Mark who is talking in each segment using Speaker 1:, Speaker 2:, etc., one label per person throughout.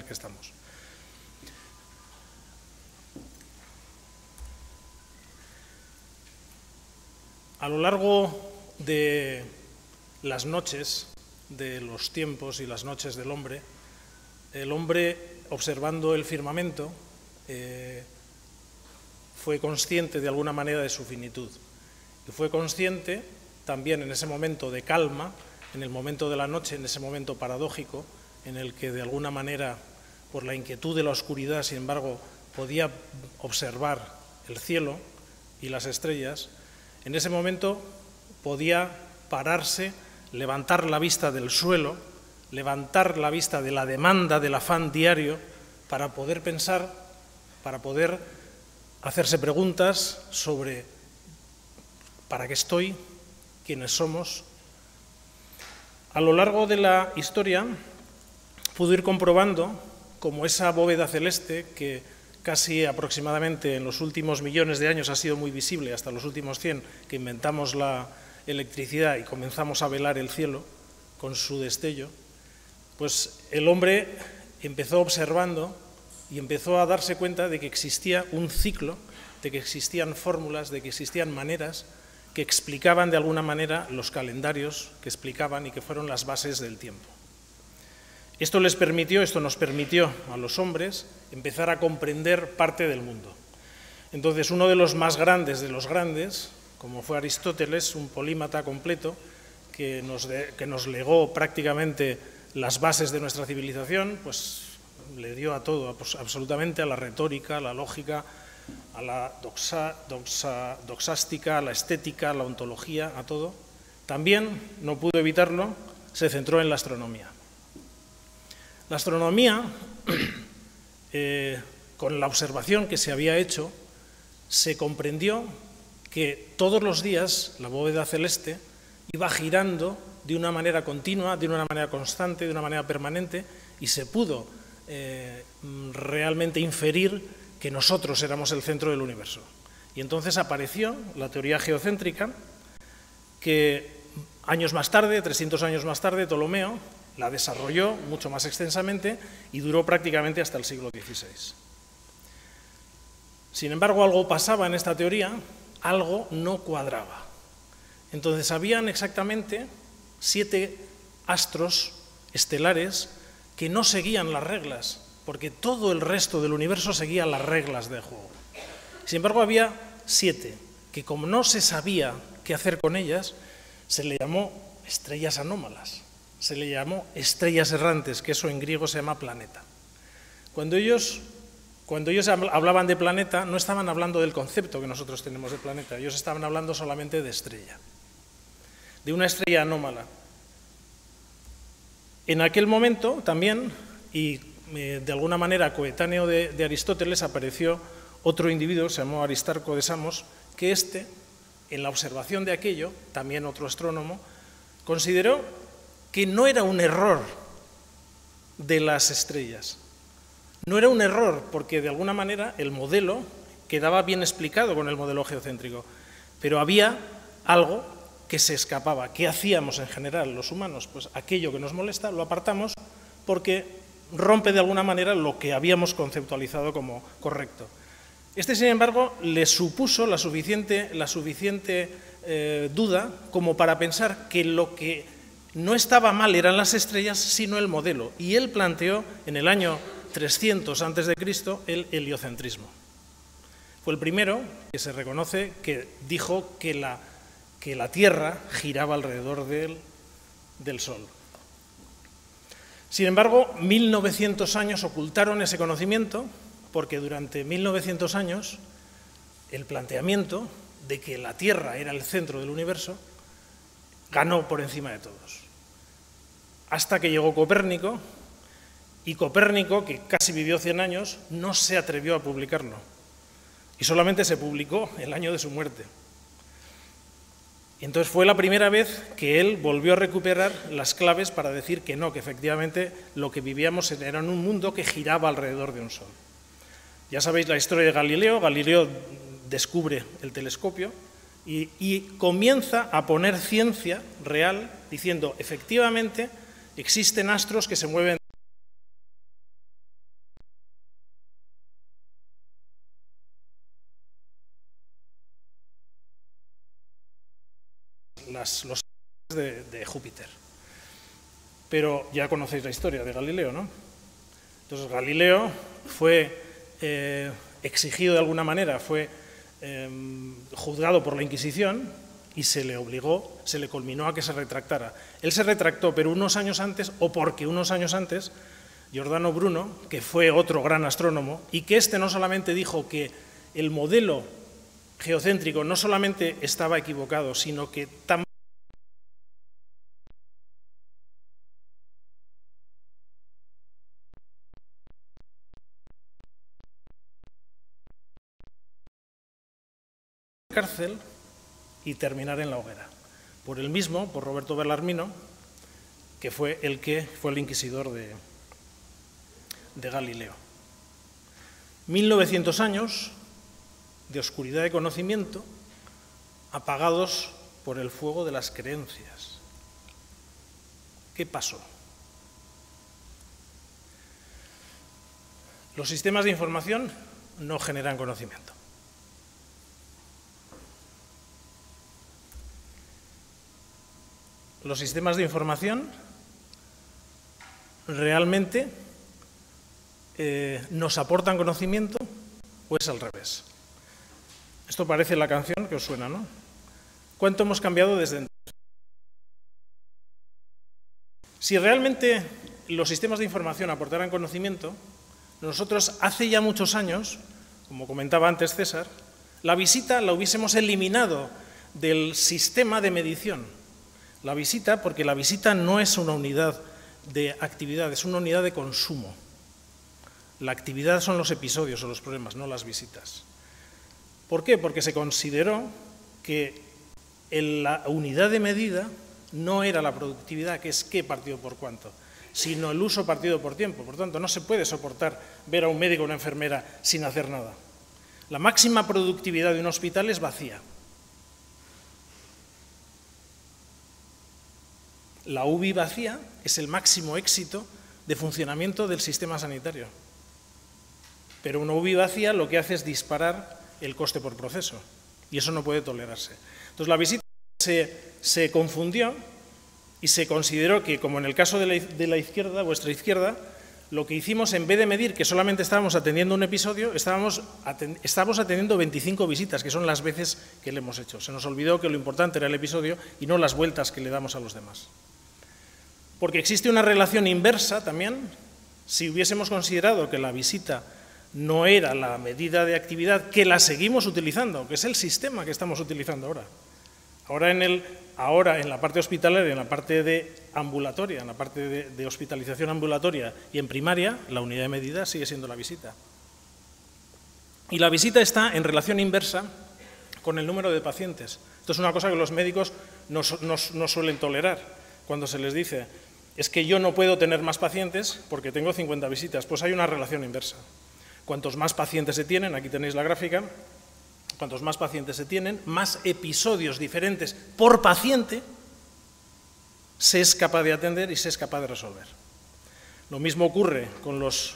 Speaker 1: que estamos. A lo largo de las noches, de los tiempos y las noches del hombre, el hombre, observando el firmamento, fue consciente de alguna manera de su finitud. Y fue consciente también en ese momento de calma, en el momento de la noche, en ese momento paradójico, en el que de alguna manera, por la inquietud de la oscuridad, sin embargo, podía observar el cielo y las estrellas. En ese momento podía pararse, levantar la vista del suelo, levantar la vista de la demanda, del afán diario, para poder pensar, para poder hacerse preguntas sobre ¿para qué estoy? ¿Quiénes somos? A lo largo de la historia pudo ir comprobando cómo esa bóveda celeste, que casi aproximadamente en los últimos millones de años ha sido muy visible, hasta los últimos 100, que inventamos la electricidad y comenzamos a velar el cielo con su destello, pues el hombre empezó observando y empezó a darse cuenta de que existía un ciclo, de que existían fórmulas, de que existían maneras que explicaban de alguna manera los calendarios, que explicaban y que fueron las bases del tiempo. Esto nos permitió a los hombres empezar a comprender parte del mundo. Entonces, uno de los más grandes de los grandes, como fue Aristóteles, un polímata completo, que nos legó prácticamente las bases de nuestra civilización, pues le dio a todo, pues, absolutamente, a la retórica, a la lógica, a la doxástica, a la estética, a la ontología, a todo. También, no pudo evitarlo, se centró en la astronomía. La astronomía, con la observación que se había hecho, se comprendió que todos los días la bóveda celeste iba girando de una manera continua, de una manera constante, de una manera permanente, y se pudo realmente inferir que nosotros éramos el centro del universo. Y entonces apareció la teoría geocéntrica, que años más tarde, 300 años más tarde, Ptolomeo la desarrolló mucho más extensamente y duró prácticamente hasta el siglo XVI. Sin embargo, algo pasaba en esta teoría, algo no cuadraba. Entonces, habían exactamente 7 astros estelares que no seguían las reglas, porque todo el resto del universo seguía las reglas del juego. Sin embargo, había 7 que, como no se sabía qué hacer con ellas, se le llamó estrellas anómalas, se le llamó estrellas errantes, que eso en griego se llama planeta. Cuando ellos hablaban de planeta, no estaban hablando del concepto que nosotros tenemos de planeta, ellos estaban hablando solamente de estrella, de una estrella anómala. En aquel momento también, y de alguna manera coetáneo de Aristóteles, apareció otro individuo, se llamó Aristarco de Samos, que en la observación de aquello, también otro astrónomo, consideró que no era un error de las estrellas. No era un error porque de alguna manera el modelo quedaba bien explicado con el modelo geocéntrico, pero había algo que se escapaba. ¿Qué hacíamos en general los humanos? Pues aquello que nos molesta lo apartamos porque rompe de alguna manera lo que habíamos conceptualizado como correcto. Sin embargo, le supuso la suficiente duda como para pensar que lo que no estaba mal eran las estrellas, sino el modelo. Y él planteó en el año 300 a.C. el heliocentrismo. Fue el primero que se reconoce que dijo que la Tierra giraba alrededor del Sol. Sin embargo, 1900 años ocultaron ese conocimiento, porque durante 1900 años el planteamiento de que la Tierra era el centro del universo ganó por encima de todos. Hasta que llegó Copérnico, y Copérnico, que casi vivió 100 años, no se atrevió a publicarlo. Y solamente se publicó el año de su muerte. Y entonces fue la primera vez que él volvió a recuperar las claves para decir que no, que efectivamente lo que vivíamos era en un mundo que giraba alrededor de un sol. Ya sabéis la historia de Galileo. Galileo descubre el telescopio y comienza a poner ciencia real diciendo, efectivamente, existen astros que se mueven los de Júpiter. Pero ya conocéis la historia de Galileo, ¿no? Entonces Galileo fue exigido de alguna manera, fue juzgado por la Inquisición y se le obligó, se le culminó a que se retractara. Él se retractó, pero unos años antes, o porque unos años antes, Giordano Bruno, que fue otro gran astrónomo, y que no solamente dijo que el modelo geocéntrico no solamente estaba equivocado, sino que también cárcel y terminar en la hoguera. Por el mismo, por Roberto Bellarmino, que fue el inquisidor de Galileo. 1900 años de oscuridad de conocimiento apagados por el fuego de las creencias. ¿Qué pasó? Los sistemas de información no generan conocimiento. Los sistemas de información realmente nos aportan conocimiento o es al revés. Esto parece la canción que os suena, ¿no? ¿Cuánto hemos cambiado desde entonces? Si realmente los sistemas de información aportaran conocimiento, nosotros hace ya muchos años, como comentaba antes César, la visita la hubiésemos eliminado del sistema de medición. La visita, porque la visita no es una unidad de actividad, es una unidad de consumo. La actividad son los episodios o los problemas, no las visitas. ¿Por qué? Porque se consideró que la unidad de medida no era la productividad, que es qué partido por cuánto, sino el uso partido por tiempo. Por tanto, no se puede soportar ver a un médico o una enfermera sin hacer nada. La máxima productividad de un hospital es vacía. La UBI vacía es el máximo éxito de funcionamiento del sistema sanitario. Pero una UBI vacía lo que hace es disparar el coste por proceso, y eso no puede tolerarse. Entonces, la visita se confundió y se consideró que, como en el caso de la izquierda, vuestra izquierda, lo que hicimos, en vez de medir que solamente estábamos atendiendo un episodio, estábamos atendiendo 25 visitas, que son las veces que le hemos hecho. Se nos olvidó que lo importante era el episodio y no las vueltas que le damos a los demás. Porque existe una relación inversa también. Si hubiésemos considerado que la visita no era la medida de actividad, que la seguimos utilizando, que es el sistema que estamos utilizando ahora. Ahora en la parte hospitalaria, en la parte de ambulatoria, en la parte de hospitalización ambulatoria y en primaria, la unidad de medida sigue siendo la visita. Y la visita está en relación inversa con el número de pacientes. Esto es una cosa que los médicos no suelen tolerar. Cuando se les dice, es que yo no puedo tener más pacientes porque tengo 50 visitas, pues hay una relación inversa. Cuantos más pacientes se tienen, aquí tenéis la gráfica, cuantos más pacientes se tienen, más episodios diferentes por paciente se es capaz de atender y se es capaz de resolver. Lo mismo ocurre con las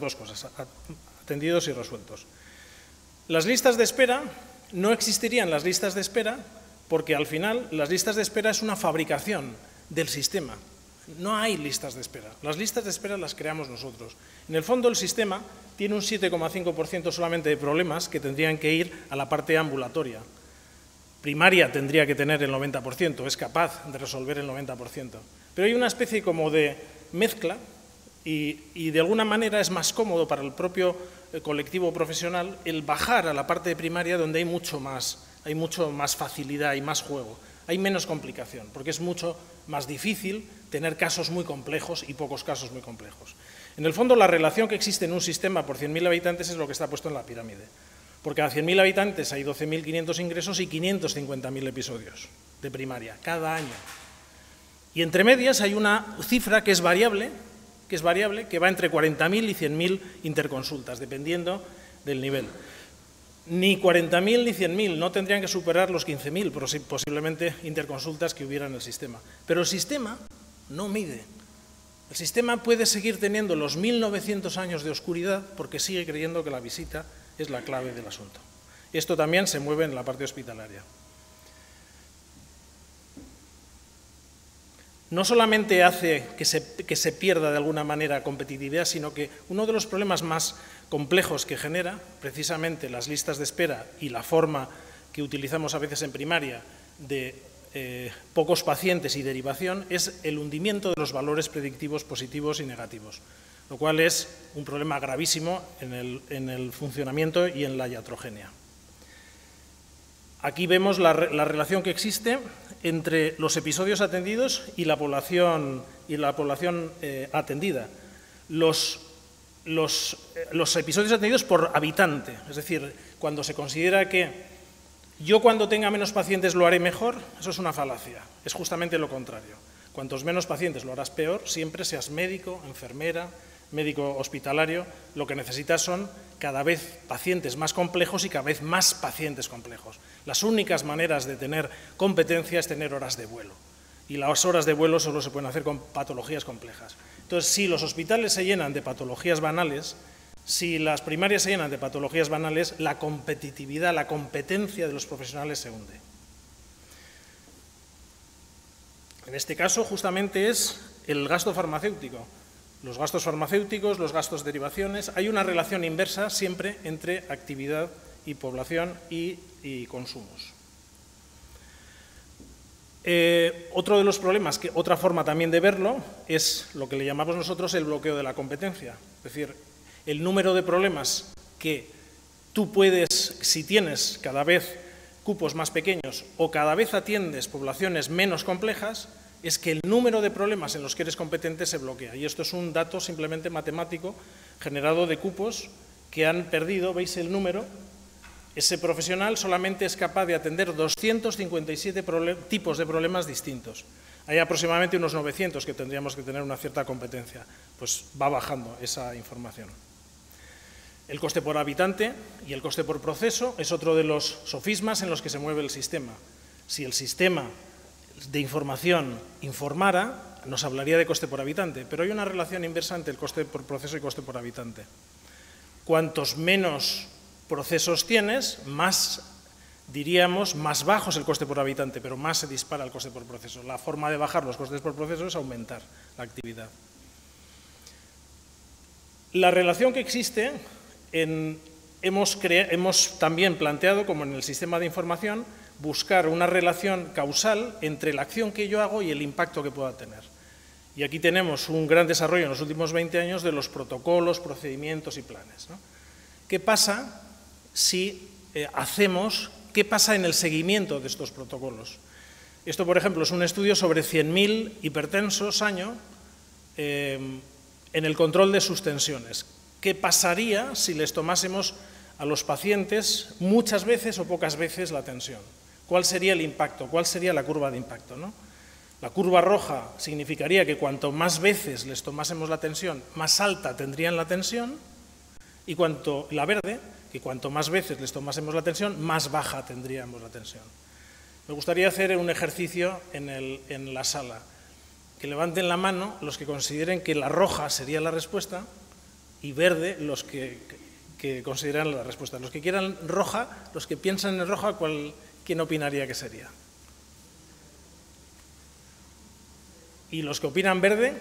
Speaker 1: dos cosas, atendidos y resueltos. Las listas de espera, no existirían las listas de espera porque al final las listas de espera es una fabricación del sistema. No hay listas de espera. Las listas de espera las creamos nosotros. En el fondo, el sistema tiene un 7,5% solamente de problemas que tendrían que ir a la parte ambulatoria. Primaria tendría que tener el 90%, es capaz de resolver el 90%. Pero hay una especie como de mezcla y de alguna manera es más cómodo para el propio colectivo profesional el bajar a la parte de primaria donde hay mucho más facilidad y más juego. Hay menos complicación, porque es mucho más difícil tener casos muy complejos y pocos casos muy complejos. En el fondo, la relación que existe en un sistema por 100.000 habitantes es lo que está puesto en la pirámide, porque a 100.000 habitantes hay 12.500 ingresos y 550.000 episodios de primaria cada año. Y entre medias hay una cifra que es variable, que va entre 40.000 y 100.000 interconsultas, dependiendo del nivel. Ni 40.000 ni 100.000, no tendrían que superar los 15.000 posiblemente interconsultas que hubiera en el sistema. Pero el sistema no mide. El sistema puede seguir teniendo los 1900 años de oscuridad porque sigue creyendo que la visita es la clave del asunto. Esto también se mueve en la parte hospitalaria. no solamente hace que se pierda de alguna manera competitividad, sino que uno de los problemas más complejos que genera, precisamente las listas de espera y la forma que utilizamos a veces en primaria de pocos pacientes y derivación, es el hundimiento de los valores predictivos positivos y negativos, lo cual es un problema gravísimo en el funcionamiento y en la iatrogenia. Aquí vemos la relación que existe entre los episodios atendidos y la población atendida. Los episodios atendidos por habitante, es decir, cuando se considera que yo cuando tenga menos pacientes lo haré mejor, eso es una falacia, es justamente lo contrario. Cuantos menos pacientes lo harás peor, siempre seas médico, enfermera, médico hospitalario, lo que necesitas son cada vez pacientes más complejos y cada vez más pacientes complejos. Las únicas maneras de tener competencia es tener horas de vuelo, y las horas de vuelo solo se pueden hacer con patologías complejas. Entonces, si los hospitales se llenan de patologías banales, si las primarias se llenan de patologías banales, la competitividad, la competencia de los profesionales se hunde. En este caso, justamente es el gasto farmacéutico. Los gastos farmacéuticos, los gastos de derivaciones, hay una relación inversa siempre entre actividad y población y consumos. Otro de los problemas, otra forma también de verlo, es lo que le llamamos nosotros el bloqueo de la competencia. Es decir, el número de problemas que tú puedes, si tienes cada vez cupos más pequeños o cada vez atiendes poblaciones menos complejas, es que el número de problemas en los que eres competente se bloquea. Y esto es un dato simplemente matemático generado de cupos que han perdido, veis el número, ese profesional solamente es capaz de atender 257 tipos de problemas distintos. Hay aproximadamente unos 900 que tendríamos que tener una cierta competencia, pues va bajando esa información. El coste por habitante y el coste por proceso es otro de los sofismas en los que se mueve el sistema. Si el sistema de información informara, nos hablaría de coste por habitante, pero hay una relación inversa entre el coste por proceso y coste por habitante. Cuantos menos procesos tienes, más, diríamos, más bajo es el coste por habitante, pero más se dispara el coste por proceso. La forma de bajar los costes por proceso es aumentar la actividad. La relación que existe, hemos también planteado, como en el sistema de información, buscar una relación causal entre la acción que yo hago y el impacto que pueda tener. Y aquí tenemos un gran desarrollo en los últimos 20 años de los protocolos, procedimientos y planes, ¿no? ¿Qué pasa si qué pasa en el seguimiento de estos protocolos? Esto, por ejemplo, es un estudio sobre 100.000 hipertensos año en el control de sus tensiones. ¿Qué pasaría si les tomásemos a los pacientes muchas veces o pocas veces la tensión? ¿Cuál sería el impacto? ¿Cuál sería la curva de impacto, ¿no? La curva roja significaría que cuanto más veces les tomásemos la tensión, más alta tendrían la tensión, y la verde, que cuanto más veces les tomásemos la tensión, más baja tendríamos la tensión. Me gustaría hacer un ejercicio en la sala. Que levanten la mano los que consideren que la roja sería la respuesta y verde los que consideran la respuesta. Los que quieran roja, los que piensan en roja, ¿quién opinaría que sería? ¿Y los que opinan verde?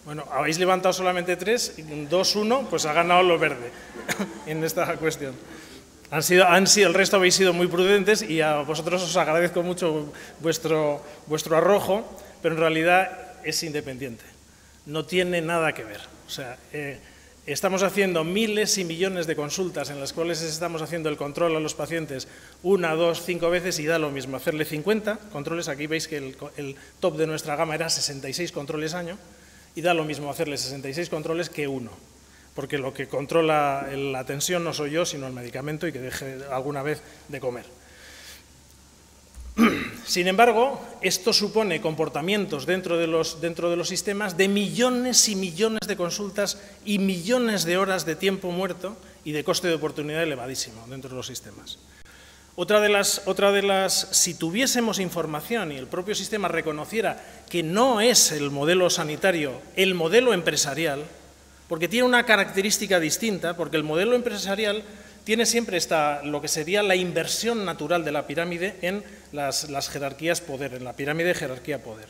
Speaker 1: Bueno, habéis levantado solamente 3, 2, 1, pues ha ganado lo verde en esta cuestión. El resto habéis sido muy prudentes y a vosotros os agradezco mucho vuestro arrojo, pero en realidad es independiente, no tiene nada que ver. O sea, estamos haciendo miles y millones de consultas en las cuales estamos haciendo el control a los pacientes 1, 2, 5 veces y da lo mismo hacerle 50 controles. Aquí veis que el top de nuestra gama era 66 controles año y da lo mismo hacerle 66 controles que 1. Porque lo que controla la tensión no soy yo, sino el medicamento y que deje alguna vez de comer. Sin embargo, esto supone comportamientos dentro de los sistemas de millones y millones de consultas y millones de horas de tiempo muerto y de coste de oportunidad elevadísimo dentro de los sistemas. Si tuviésemos información y el propio sistema reconociera que no es el modelo sanitario, el modelo empresarial, porque tiene una característica distinta, porque el modelo empresarial tiene siempre lo que sería la inversión natural de la pirámide en las jerarquías poder, en la pirámide de jerarquía-poder.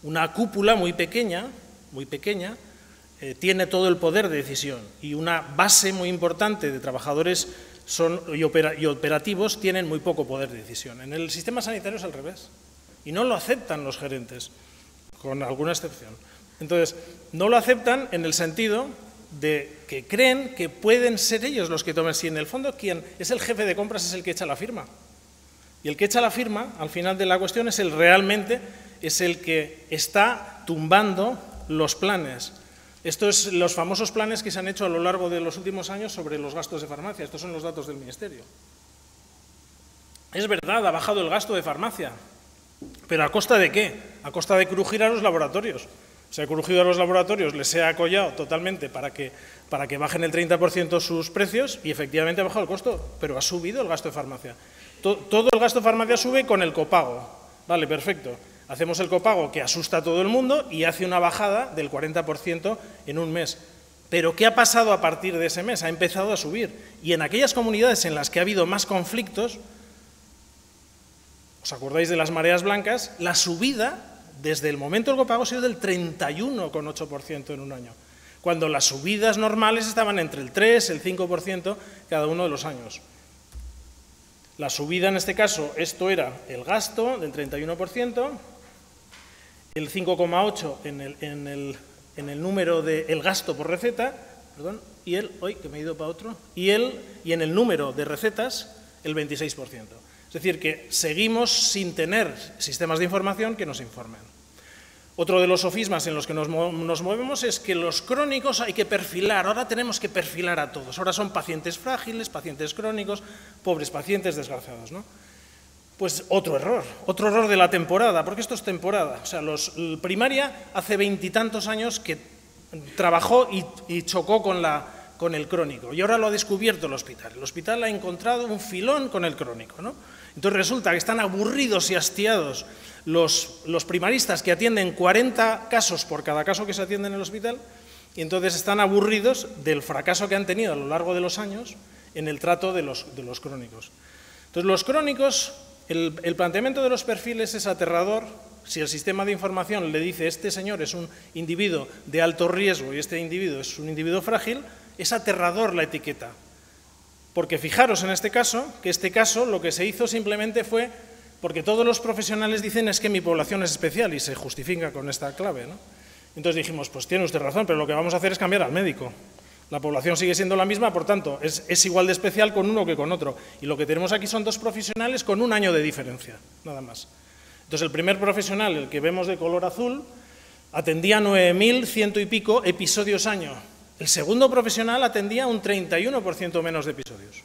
Speaker 1: Una cúpula muy pequeña, tiene todo el poder de decisión y una base muy importante de trabajadores y operativos tienen muy poco poder de decisión. En el sistema sanitario es al revés y no lo aceptan los gerentes, con alguna excepción. Entonces, no lo aceptan en el sentido de que creen que pueden ser ellos los que tomen. Si en el fondo quien es el jefe de compras es el que echa la firma. Y el que echa la firma, al final de la cuestión, es el que está tumbando los planes. Estos son los famosos planes que se han hecho a lo largo de los últimos años sobre los gastos de farmacia. Estos son los datos del Ministerio. Es verdad, ha bajado el gasto de farmacia. ¿Pero a costa de qué? A costa de crujir a los laboratorios. Se ha crujido a los laboratorios, les he acollado totalmente para que bajen el 30% sus precios y efectivamente ha bajado el costo, pero ha subido el gasto de farmacia. Todo el gasto de farmacia sube con el copago. Vale, perfecto. Hacemos el copago que asusta a todo el mundo y hace una bajada del 40% en un mes. Pero ¿qué ha pasado a partir de ese mes? Ha empezado a subir. Y en aquellas comunidades en las que ha habido más conflictos, ¿os acordáis de las mareas blancas? La subida desde el momento del copago ha sido del 31,8% en un año, cuando las subidas normales estaban entre el 3 y el 5% cada uno de los años. La subida en este caso, esto era el gasto del 31%, el 5,8% en el número del gasto por receta, perdón, y en el número de recetas el 26%. Es decir, que seguimos sin tener sistemas de información que nos informen. Otro de los sofismas en los que nos movemos es que los crónicos hay que perfilar, ahora tenemos que perfilar a todos, ahora son pacientes frágiles, pacientes crónicos, pobres pacientes desgraciados, ¿no? Pues otro error de la temporada, porque esto es temporada. O sea, primaria hace 20 y tantos años que trabajó y chocó con el crónico, y ahora lo ha descubierto el hospital. El hospital ha encontrado un filón con el crónico, ¿no? Entonces resulta que están aburridos y hastiados los primaristas que atienden 40 casos por cada caso que se atiende en el hospital, y entonces están aburridos del fracaso que han tenido a lo largo de los años en el trato de los crónicos. Entonces los crónicos, el planteamiento de los perfiles es aterrador. Si el sistema de información le dice este señor es un individuo de alto riesgo y este individuo es un individuo frágil, es aterrador la etiqueta. Porque fijaros en este caso, que lo que se hizo simplemente fue, porque todos los profesionales dicen es que mi población es especial y se justifica con esta clave, ¿no? Entonces dijimos, pues tiene usted razón, pero lo que vamos a hacer es cambiar al médico. La población sigue siendo la misma, por tanto, es igual de especial con uno que con otro. Y lo que tenemos aquí son dos profesionales con un año de diferencia, nada más. Entonces el primer profesional, el que vemos de color azul, atendía 9.100 y pico episodios año. El segundo profesional atendía un 31% menos de episodios,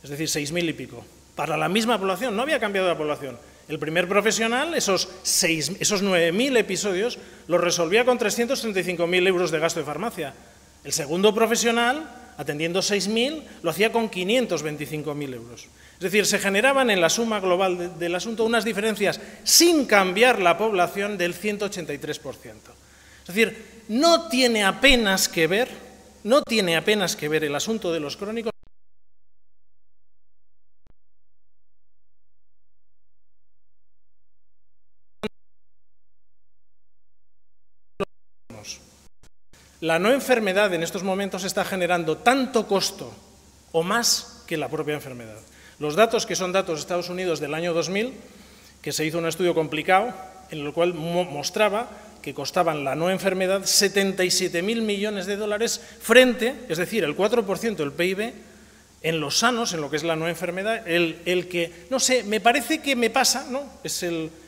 Speaker 1: es decir, 6.000 y pico. Para la misma población, no había cambiado la población. El primer profesional, esos 9.000 episodios, los resolvía con 335.000 euros de gasto de farmacia. El segundo profesional, atendiendo 6.000, lo hacía con 525.000 euros. Es decir, se generaban en la suma global del asunto unas diferencias sin cambiar la población del 183%. Es decir, no tiene apenas que ver el asunto de los crónicos La no enfermedad en estos momentos está generando tanto costo o más que la propia enfermedad. Los datos, que son datos de Estados Unidos del año 2000, que se hizo un estudio complicado, en el cual mostraba que costaban la no enfermedad 77.000 millones de dólares frente, es decir, el 4% del PIB, en los sanos, en lo que es la no enfermedad, el que, no sé, me parece que me pasa, ¿no? Es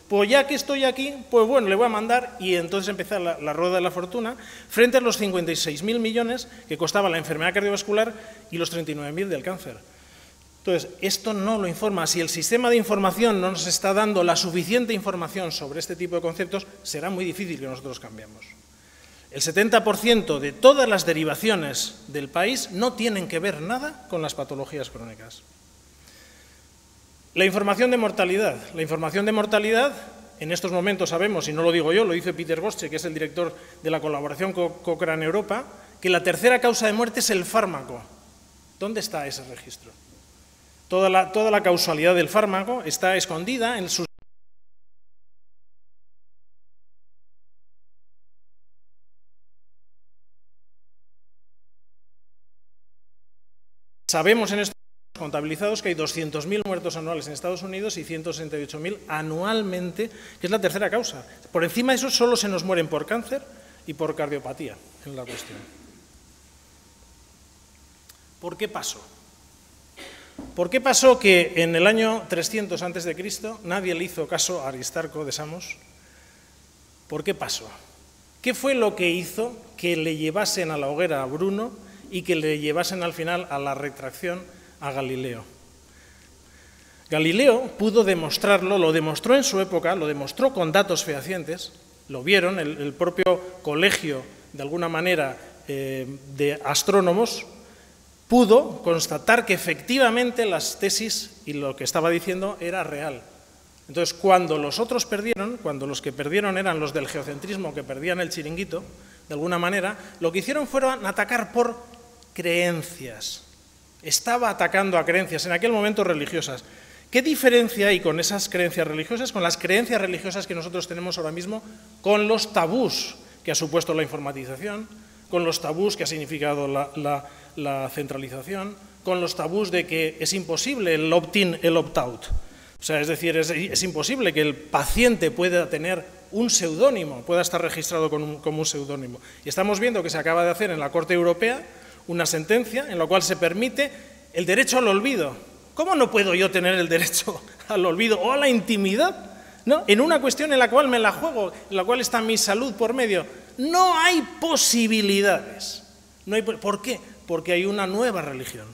Speaker 1: pues ya que estoy aquí, pues bueno, le voy a mandar, y entonces empezar la rueda de la fortuna, frente a los 56.000 millones que costaba la enfermedad cardiovascular y los 39.000 del cáncer. Entonces, esto no lo informa. Si el sistema de información no nos está dando la suficiente información sobre este tipo de conceptos, será muy difícil que nosotros cambiemos. El 70% de todas las derivaciones del país no tienen que ver nada con las patologías crónicas. La información de mortalidad. La información de mortalidad, en estos momentos sabemos, y no lo digo yo, lo dice Peter Gostche, que es el director de la colaboración Cochrane Europa, que la tercera causa de muerte es el fármaco. ¿Dónde está ese registro? Toda la causalidad del fármaco está escondida en sus... Sabemos en estos contabilizados que hay 200.000 muertos anuales en Estados Unidos y 168.000 anualmente, que es la tercera causa. Por encima de eso solo se nos mueren por cáncer y por cardiopatía, en la cuestión. ¿Por qué pasó? ¿Por qué pasó que en el año 300 a.C. nadie le hizo caso a Aristarco de Samos? ¿Por qué pasó? ¿Qué fue lo que hizo que le llevasen a la hoguera a Bruno y que le llevasen al final a la retracción a Galileo? Galileo pudo demostrarlo, lo demostró en su época, lo demostró con datos fehacientes, lo vieron, el propio colegio, de alguna manera, de astrónomos, pudo constatar que efectivamente las tesis y lo que estaba diciendo era real. Entonces, cuando los otros perdieron, cuando los que perdieron eran los del geocentrismo, que perdían el chiringuito, de alguna manera, lo que hicieron fueron atacar por creencias. Estaba atacando a creencias, en aquel momento religiosas. ¿Qué diferencia hay con esas creencias religiosas, con las creencias religiosas que nosotros tenemos ahora mismo, con los tabús que ha supuesto la informatización, con los tabús que ha significado la centralización, con los tabús de que es imposible el opt-in, el opt-out? O sea, es decir, es imposible que el paciente pueda tener un seudónimo, pueda estar registrado como un seudónimo. Y estamos viendo que se acaba de hacer en la Corte Europea una sentencia en la cual se permite el derecho al olvido. ¿Cómo no puedo yo tener el derecho al olvido o a la intimidad, ¿no?, en una cuestión en la cual me la juego, en la cual está mi salud por medio? No hay posibilidades. No hay, ¿por qué? Porque hay una nueva religión.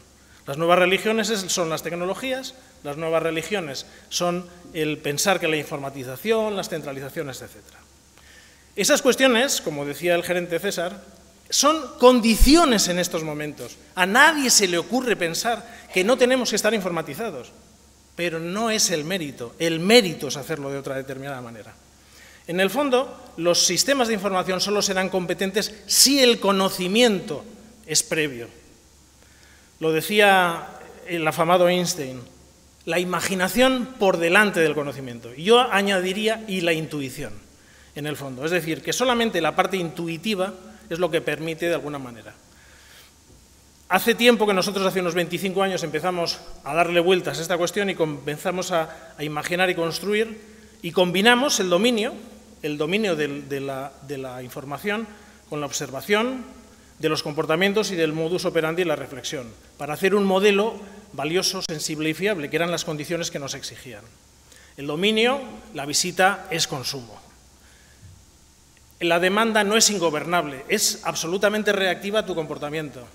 Speaker 1: Las nuevas religiones son las tecnologías, las nuevas religiones son el pensar que la informatización, las centralizaciones, etc. Esas cuestiones, como decía el gerente César, son condiciones en estos momentos. A nadie se le ocurre pensar que no tenemos que estar informatizados, pero no es el mérito es hacerlo de otra determinada manera. En el fondo, los sistemas de información solo serán competentes si el conocimiento es previo. Lo decía el afamado Einstein, la imaginación por delante del conocimiento. Y yo añadiría, y la intuición, en el fondo. Es decir, que solamente la parte intuitiva es lo que permite de alguna manera. Hace tiempo que nosotros, hace unos 25 años, empezamos a darle vueltas a esta cuestión y comenzamos a imaginar y construir y combinamos el dominio de la información con la observación de los comportamientos y del modus operandi y la reflexión, para hacer un modelo valioso, sensible y fiable, que eran las condiciones que nos exigían. El dominio, la visita, es consumo. La demanda no es ingobernable, es absolutamente reactiva a tu comportamiento.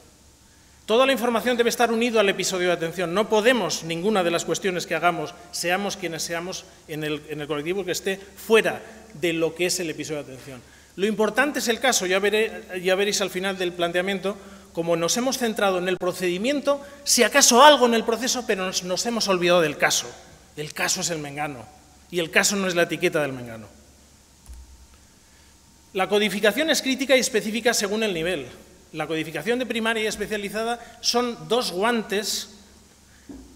Speaker 1: Toda la información debe estar unida al episodio de atención. No podemos, ninguna de las cuestiones que hagamos, seamos quienes seamos en el colectivo, que esté fuera de lo que es el episodio de atención. Lo importante es el caso, ya veréis al final del planteamiento, como nos hemos centrado en el procedimiento, si acaso algo en el proceso, pero nos hemos olvidado del caso. El caso es el mengano, y el caso no es la etiqueta del mengano. La codificación es crítica y específica según el nivel. La codificación de primaria y especializada son dos guantes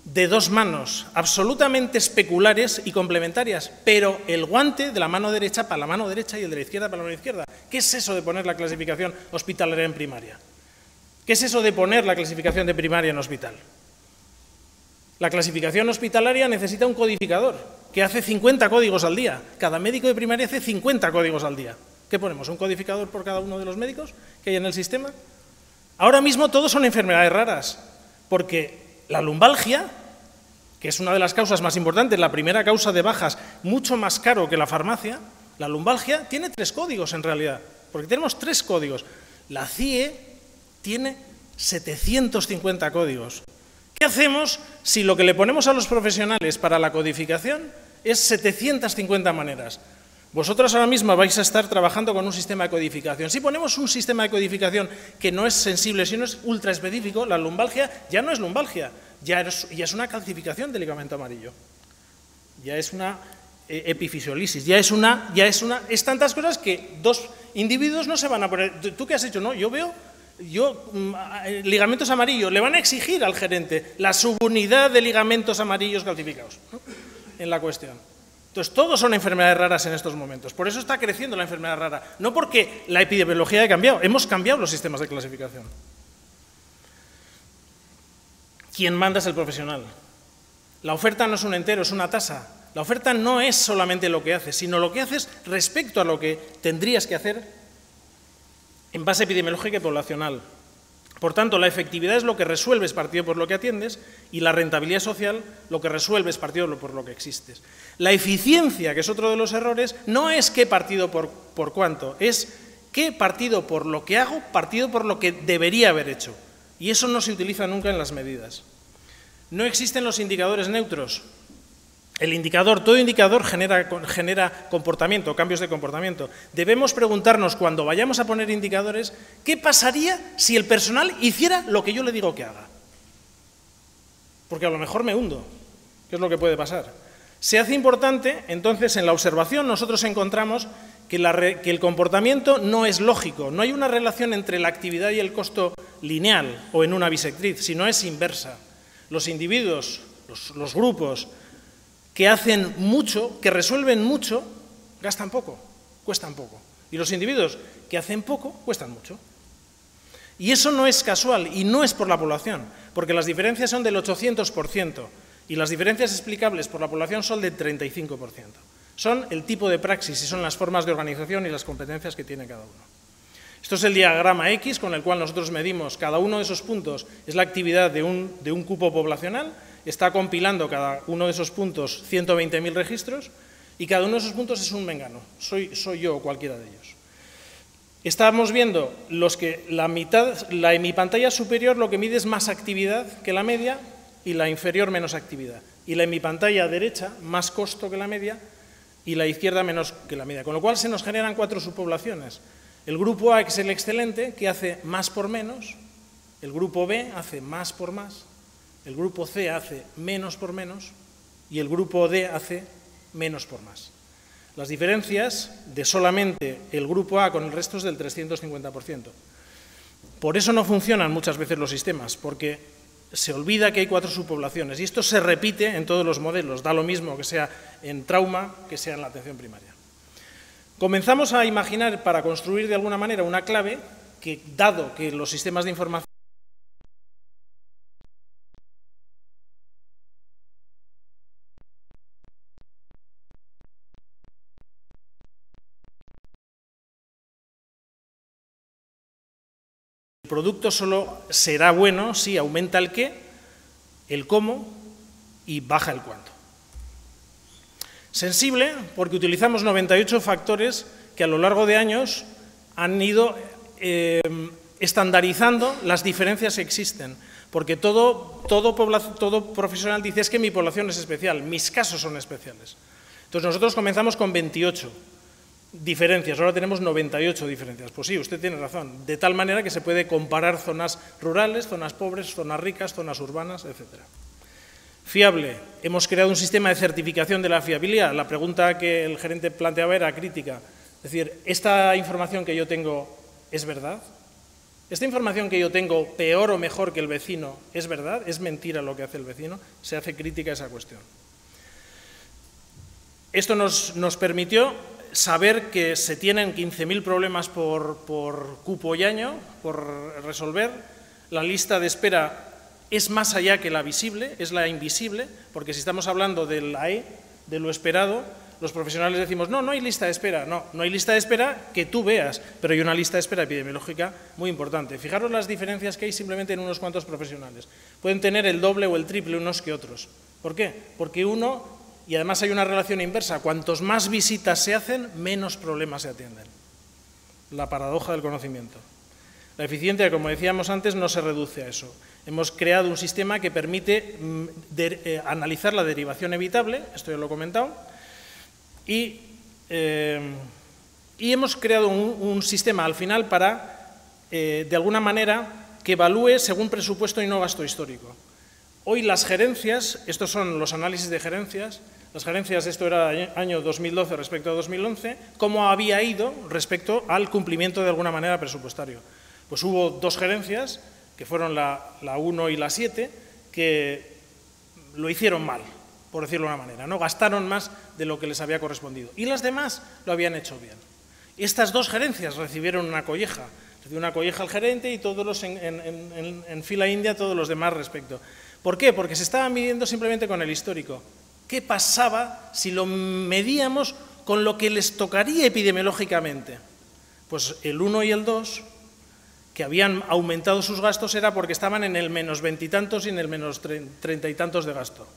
Speaker 1: de dos manos, absolutamente especulares y complementarias, pero el guante de la mano derecha para la mano derecha y el de la izquierda para la mano izquierda. ¿Qué es eso de poner la clasificación hospitalaria en primaria? ¿Qué es eso de poner la clasificación de primaria en hospital? La clasificación hospitalaria necesita un codificador que hace 50 códigos al día. Cada médico de primaria hace 50 códigos al día. ¿Qué ponemos? ¿Un codificador por cada uno de los médicos que hay en el sistema? Ahora mismo todos son enfermedades raras, porque la lumbalgia, que es una de las causas más importantes, la primera causa de bajas, mucho más caro que la farmacia, la lumbalgia tiene 3 códigos en realidad, porque tenemos 3 códigos. La CIE tiene 750 códigos. ¿Qué hacemos si lo que le ponemos a los profesionales para la codificación es 750 maneras? Vosotros ahora mismo vais a estar trabajando con un sistema de codificación. Si ponemos un sistema de codificación que no es sensible, sino es ultra específico, la lumbalgia ya no es lumbalgia, ya es una calcificación del ligamento amarillo, ya es una epifisiolisis, ya es tantas cosas que dos individuos no se van a poner. ¿Tú qué has hecho? No, yo veo ligamentos amarillos, le van a exigir al gerente la subunidad de ligamentos amarillos calcificados, ¿no?, en la cuestión. Entonces, todos son enfermedades raras en estos momentos. Por eso está creciendo la enfermedad rara. No porque la epidemiología haya cambiado, hemos cambiado los sistemas de clasificación. Quien manda es el profesional. La oferta no es un entero, es una tasa. La oferta no es solamente lo que haces, sino lo que haces respecto a lo que tendrías que hacer en base epidemiológica y poblacional. Por tanto, la efectividad es lo que resuelves partido por lo que atiendes y la rentabilidad social lo que resuelves partido por lo que existes. La eficiencia, que es otro de los errores, no es qué partido por cuánto, es qué partido por lo que hago, partido por lo que debería haber hecho. Y eso no se utiliza nunca en las medidas. No existen los indicadores neutros. Todo indicador genera comportamiento, cambios de comportamiento. Debemos preguntarnos, cuando vayamos a poner indicadores, ¿qué pasaría si el personal hiciera lo que yo le digo que haga? Porque a lo mejor me hundo, que es lo que puede pasar. Se hace importante, entonces, en la observación nosotros encontramos que el comportamiento no es lógico, no hay una relación entre la actividad y el costo lineal o en una bisectriz, sino es inversa. Los individuos, los grupos, que hacen mucho, que resuelven mucho, gastan poco, cuestan poco. Y los individuos que hacen poco, cuestan mucho. Y eso no es casual y no es por la población, porque las diferencias son del 800% y las diferencias explicables por la población son del 35%. Son el tipo de praxis y son las formas de organización y las competencias que tiene cada uno. Esto es el diagrama X con el cual nosotros medimos cada uno de esos puntos, es la actividad de un cupo poblacional. Está compilando cada uno de esos puntos 120.000 registros y cada uno de esos puntos es un mengano, soy yo o cualquiera de ellos. Estamos viendo en mi pantalla superior lo que mide es más actividad que la media y la inferior menos actividad. Y en mi pantalla derecha más costo que la media y la izquierda menos que la media. Con lo cual se nos generan 4 subpoblaciones. El grupo A, que es el excelente, que hace más por menos, el grupo B hace más por más, el grupo C hace menos por menos y el grupo D hace menos por más. Las diferencias de solamente el grupo A con el resto es del 350%. Por eso no funcionan muchas veces los sistemas, porque se olvida que hay 4 subpoblaciones y esto se repite en todos los modelos, da lo mismo que sea en trauma que sea en la atención primaria. Comenzamos a imaginar, para construir de alguna manera una clave, que dado que los sistemas de información el producto solo será bueno si aumenta el qué, el cómo y baja el cuánto. Sensible, porque utilizamos 98 factores que a lo largo de años han ido estandarizando las diferencias que existen, porque todo profesional dice es que mi población es especial, mis casos son especiales. Entonces nosotros comenzamos con 28 diferencias, ahora tenemos 98 diferencias. Pues sí, usted tiene razón, de tal manera que se puede comparar zonas rurales, zonas pobres, zonas ricas, zonas urbanas, etcétera. Fiable. Hemos creado un sistema de certificación de la fiabilidad. La pregunta que el gerente planteaba era crítica. Es decir, ¿esta información que yo tengo es verdad? ¿Esta información que yo tengo, peor o mejor que el vecino, es verdad? ¿Es mentira lo que hace el vecino? Se hace crítica a esa cuestión. Esto nos permitió saber que se tienen 15.000 problemas por cupo y año por resolver. La lista de espera es más allá que la visible, es la invisible, porque si estamos hablando de la E, de lo esperado, los profesionales decimos, no hay lista de espera. No hay lista de espera que tú veas, pero hay una lista de espera epidemiológica muy importante. Fijaros las diferencias que hay simplemente en unos cuantos profesionales. Pueden tener el doble o el triple unos que otros. ¿Por qué? Porque y además hay una relación inversa, cuantos más visitas se hacen, menos problemas se atienden. La paradoja del conocimiento. La eficiencia, como decíamos antes, no se reduce a eso. Hemos creado un sistema que permite analizar la derivación evitable, esto ya lo he comentado, y hemos creado un sistema al final para, de alguna manera, que evalúe según presupuesto y no gasto histórico. Hoy las gerencias, estos son los análisis de gerencias, las gerencias, esto era año 2012 respecto a 2011, cómo había ido respecto al cumplimiento de alguna manera presupuestario. Pues hubo dos gerencias, que fueron la 1 y la 7, que lo hicieron mal, por decirlo de una manera, ¿no? Gastaron más de lo que les había correspondido. Y las demás lo habían hecho bien. Estas dos gerencias recibieron una colleja. Recibió una colleja al gerente y todos los en fila india, todos los demás respecto. ¿Por qué? Porque se estaban midiendo simplemente con el histórico. ¿Qué pasaba si lo medíamos con lo que les tocaría epidemiológicamente? Pues el 1 y el 2, que habían aumentado sus gastos, era porque estaban en el menos 20 y tantos y en el menos 30 y tantos de gasto.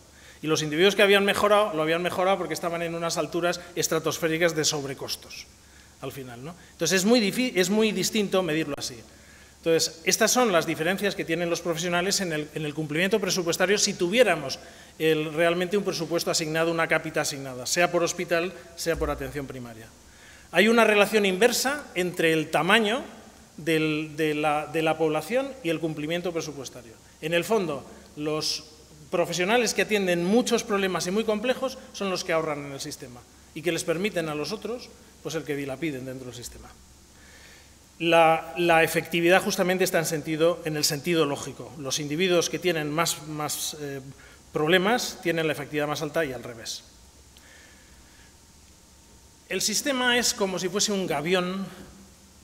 Speaker 1: Y los individuos que habían mejorado, lo habían mejorado porque estaban en unas alturas estratosféricas de sobrecostos, al final, ¿no? Entonces es muy distinto medirlo así. Entonces, estas son las diferencias que tienen los profesionales en el cumplimiento presupuestario si tuviéramos realmente un presupuesto asignado, una cápita asignada, sea por hospital, sea por atención primaria. Hay una relación inversa entre el tamaño de la población y el cumplimiento presupuestario. En el fondo, los profesionales que atienden muchos problemas y muy complejos son los que ahorran en el sistema y que les permiten a los otros pues el que dilapiden dentro del sistema. La efectividad justamente está en el sentido lógico. Los individuos que tienen más problemas tienen la efectividad más alta y al revés. El sistema es como si fuese un gavión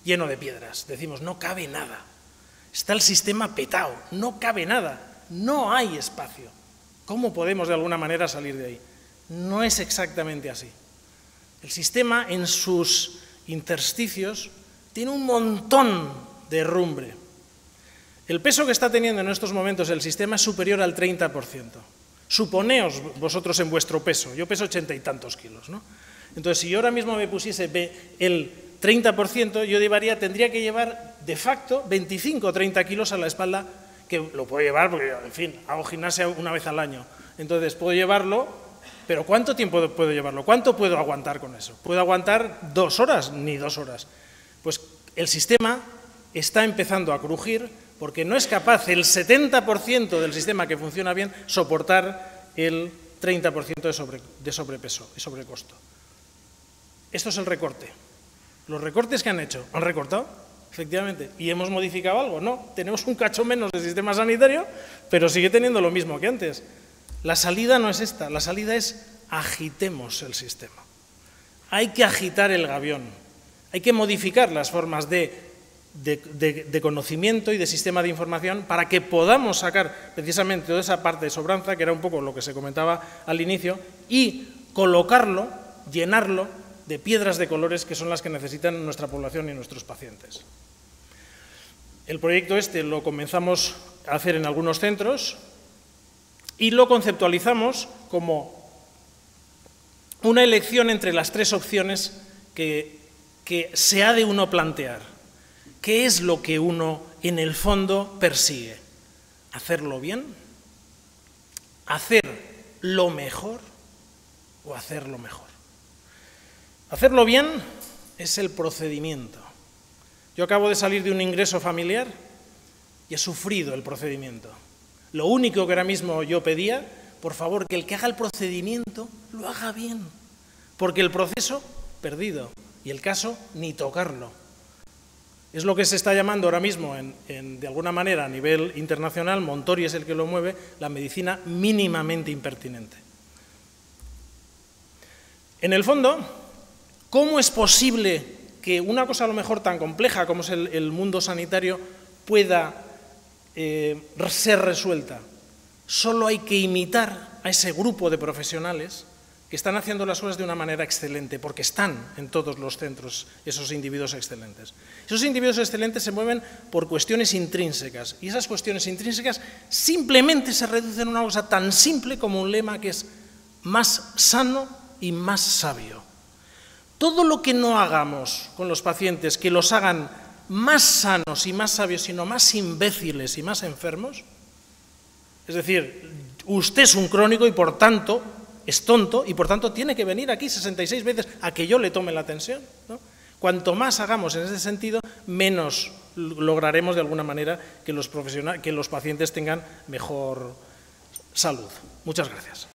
Speaker 1: lleno de piedras. Decimos, no cabe nada. Está el sistema petado, no cabe nada, no hay espacio. ¿Cómo podemos de alguna manera salir de ahí? No es exactamente así. El sistema en sus intersticios tiene un montón de herrumbre. El peso que está teniendo en estos momentos el sistema es superior al 30%. Suponeos vosotros en vuestro peso, yo peso 80 y tantos kilos, ¿no? Entonces, si yo ahora mismo me pusiese el 30%, yo tendría que llevar de facto 25 o 30 kilos a la espalda, que lo puedo llevar porque, en fin, hago gimnasia una vez al año. Entonces, puedo llevarlo, pero ¿cuánto tiempo puedo llevarlo? ¿Cuánto puedo aguantar con eso? ¿Puedo aguantar 2 horas? Ni 2 horas. Pues el sistema está empezando a crujir porque no es capaz el 70% del sistema que funciona bien soportar el 30% de sobrepeso y sobrecosto. Esto es el recorte. Los recortes que han hecho, ¿han recortado? Efectivamente. ¿Y hemos modificado algo? No. Tenemos un cacho menos de sistema sanitario, pero sigue teniendo lo mismo que antes. La salida no es esta, la salida es agitemos el sistema. Hay que agitar el gavión. Hay que modificar las formas de conocimiento y de sistema de información para que podamos sacar precisamente toda esa parte de sobranza, que era un poco lo que se comentaba al inicio, y colocarlo, llenarlo de piedras de colores que son las que necesitan nuestra población y nuestros pacientes. El proyecto este lo comenzamos a hacer en algunos centros y lo conceptualizamos como una elección entre las 3 opciones que se ha de uno plantear. ¿Qué es lo que uno, en el fondo, persigue? ¿Hacerlo bien? ¿Hacer lo mejor o hacerlo mejor? Hacerlo bien es el procedimiento. Yo acabo de salir de un ingreso familiar y he sufrido el procedimiento. Lo único que ahora mismo yo pedía, por favor, que el que haga el procedimiento lo haga bien, porque el proceso, perdido. Y el caso, ni tocarlo. Es lo que se está llamando ahora mismo, de alguna manera, a nivel internacional, Montori es el que lo mueve, la medicina mínimamente impertinente. En el fondo, ¿cómo es posible que una cosa a lo mejor tan compleja como es el mundo sanitario pueda ser resuelta? Solo hay que imitar a ese grupo de profesionales que están haciendo las cosas de una manera excelente, porque están en todos los centros esos individuos excelentes. Esos individuos excelentes se mueven por cuestiones intrínsecas, y esas cuestiones intrínsecas simplemente se reducen a una cosa tan simple como un lema que es más sano y más sabio. Todo lo que no hagamos con los pacientes que los hagan más sanos y más sabios, sino más imbéciles y más enfermos, es decir, usted es un crónico y por tanto es tonto y por tanto tiene que venir aquí 66 veces a que yo le tome la tensión, ¿no? Cuanto más hagamos en ese sentido, menos lograremos de alguna manera que los pacientes tengan mejor salud. Muchas gracias.